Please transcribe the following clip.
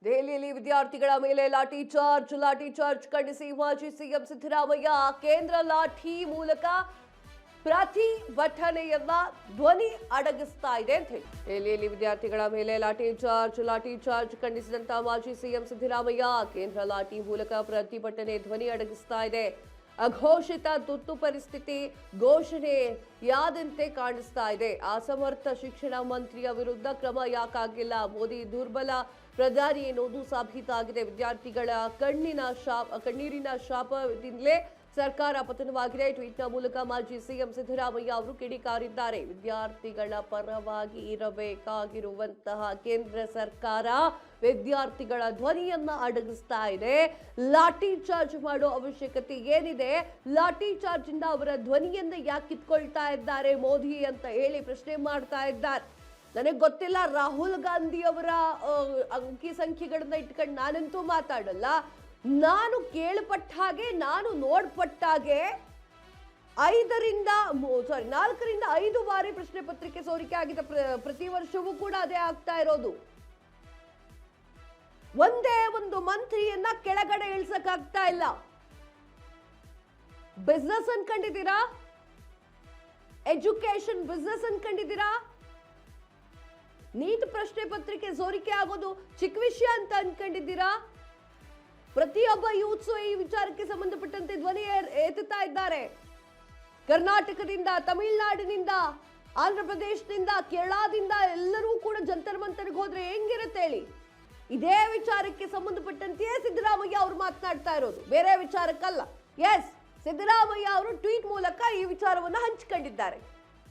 ದೆಹಲಿಯಲ್ಲಿ ವಿದ್ಯಾರ್ಥಿಗಳ ಮೇಲೆ ಲಾಠಿ ಚಾರ್ಜ್ ಖಂಡಿಸಿ ಮಾಜಿ ಸಿಎಂ ಸಿದ್ದರಾಮಯ್ಯ ಕೇಂದ್ರ ಲಾಠಿ ಮೂಲಕ ಪ್ರತಿಭಟನೆಯನ್ನ ಧ್ವನಿ ಅಡಗಿಸ್ತಾ ಇದೆ ಅಂತ ಹೇಳಿ ದೆಹಲಿಯಲ್ಲಿ ವಿದ್ಯಾರ್ಥಿಗಳ ಮೇಲೆ ಲಾಠಿ ಚಾರ್ಜ್ ಖಂಡಿಸಿದಂತ ಮಾಜಿ ಸಿಎಂ ಸಿದ್ದರಾಮಯ್ಯ ಕೇಂದ್ರ ಲಾಠಿ ಮೂಲಕ ಪ್ರತಿಭಟನೆ ಧ್ವನಿ ಅಡಗಿಸ್ತಾ ಇದೆ. ಅಘೋಷಿತ ತುರ್ತು ಪರಿಸ್ಥಿತಿ ಘೋಷಣೆಯಾದಂತೆ ಕಾಣಿಸ್ತಾ ಇದೆ. ಅಸಮರ್ಥ ಶಿಕ್ಷಣ ಮಂತ್ರಿಯ ವಿರುದ್ಧ ಕ್ರಮ ಯಾಕಾಗಿಲ್ಲ? ಮೋದಿ ದುರ್ಬಲ ಪ್ರಧಾನಿ ಎನ್ನುವುದು ಸಾಬೀತಾಗಿದೆ. ವಿದ್ಯಾರ್ಥಿಗಳ ಕಣ್ಣೀರಿನ ಶಾಪದಿಂದಲೇ ಸರ್ಕಾರ ಪತನವಾಗಿದೆ. ಟ್ವೀಟ್ನ ಮೂಲಕ ಮಾಜಿ ಸಿಎಂ ಸಿದ್ದರಾಮಯ್ಯ ಅವರು ಕಿಡಿಕಾರಿದ್ದಾರೆ. ವಿದ್ಯಾರ್ಥಿಗಳ ಪರವಾಗಿ ಇರಬೇಕಾಗಿರುವಂತಹ ಕೇಂದ್ರ ಸರ್ಕಾರ ವಿದ್ಯಾರ್ಥಿಗಳ ಧ್ವನಿಯನ್ನ ಅಡಗಿಸ್ತಾ ಇದೆ. ಲಾಠಿ ಚಾರ್ಜ್ ಮಾಡೋ ಅವಶ್ಯಕತೆ ಏನಿದೆ? ಲಾಠಿ ಚಾರ್ಜ್ ಇಂದ ಅವರ ಧ್ವನಿಯನ್ನ ಯಾಕೆ ಕಿತ್ಕೊಳ್ತಾ ಇದ್ದಾರೆ ಮೋದಿ ಅಂತ ಹೇಳಿ ಪ್ರಶ್ನೆ ಮಾಡ್ತಾ ಇದ್ದಾರೆ. ನನಗೆ ಗೊತ್ತಿಲ್ಲ, ರಾಹುಲ್ ಗಾಂಧಿ ಅವರ ಅಂಕಿ ಸಂಖ್ಯೆಗಳನ್ನ ಇಟ್ಕೊಂಡು ನಾನಂತೂ ಮಾತಾಡಲ್ಲ. ನಾನು ಕೇಳಪಟ್ಟ ಹಾಗೆ, ನಾನು ನೋಡ್ಪಟ್ಟ ಹಾಗೆ 4ರಿಂದ 5 ಬಾರಿ ಪ್ರಶ್ನೆ ಪತ್ರಿಕೆ ಸೋರಿಕೆ ಆಗಿದೆ. ಪ್ರತಿ ವರ್ಷವೂ ಕೂಡ ಅದೇ ಆಗ್ತಾ ಇರೋದು. ಒಂದೇ ಒಂದು ಮಂತ್ರಿಯನ್ನ ಕೆಳಗಡೆ ಇಳಿಸಕ್ಕಾಗ್ತಾ ಇಲ್ಲ. ಬಿಸ್ನೆಸ್ ಅನ್ಕೊಂಡಿದ್ದೀರಾ? ಎಜುಕೇಶನ್ ಬಿಸ್ನೆಸ್ ಅನ್ಕೊಂಡಿದ್ದೀರಾ? ನೀಟ್ ಪ್ರಶ್ನೆ ಪತ್ರಿಕೆ ಸೋರಿಕೆ ಆಗೋದು ಚಿಕ್ಕ ವಿಷಯ ಅಂತ ಅನ್ಕೊಂಡಿದ್ದೀರಾ? ಪ್ರತಿಯೊಬ್ಬ ಯೂತ್ಸು ಈ ವಿಚಾರಕ್ಕೆ ಸಂಬಂಧಪಟ್ಟಂತೆ ಧ್ವನಿ ಎತ್ತುತ್ತಾ ಇದ್ದಾರೆ. ಕರ್ನಾಟಕದಿಂದ, ತಮಿಳುನಾಡಿನಿಂದ, ಆಂಧ್ರ ಪ್ರದೇಶದಿಂದ, ಕೇರಳದಿಂದ ಎಲ್ಲರೂ ಕೂಡ ಜಂತರ್ ಮಂತರ್ಗೆ ಹೋದ್ರೆ ಹೆಂಗಿರುತ್ತೆ ಹೇಳಿ? ಇದೇ ವಿಚಾರಕ್ಕೆ ಸಂಬಂಧಪಟ್ಟಂತೆಯೇ ಸಿದ್ದರಾಮಯ್ಯ ಅವರು ಮಾತನಾಡ್ತಾ ಇರೋದು, ಬೇರೆ ವಿಚಾರಕ್ಕಲ್ಲ. ಎಸ್, ಸಿದ್ದರಾಮಯ್ಯ ಅವರು ಟ್ವೀಟ್ ಮೂಲಕ ಈ ವಿಚಾರವನ್ನು ಹಂಚಿಕೊಂಡಿದ್ದಾರೆ.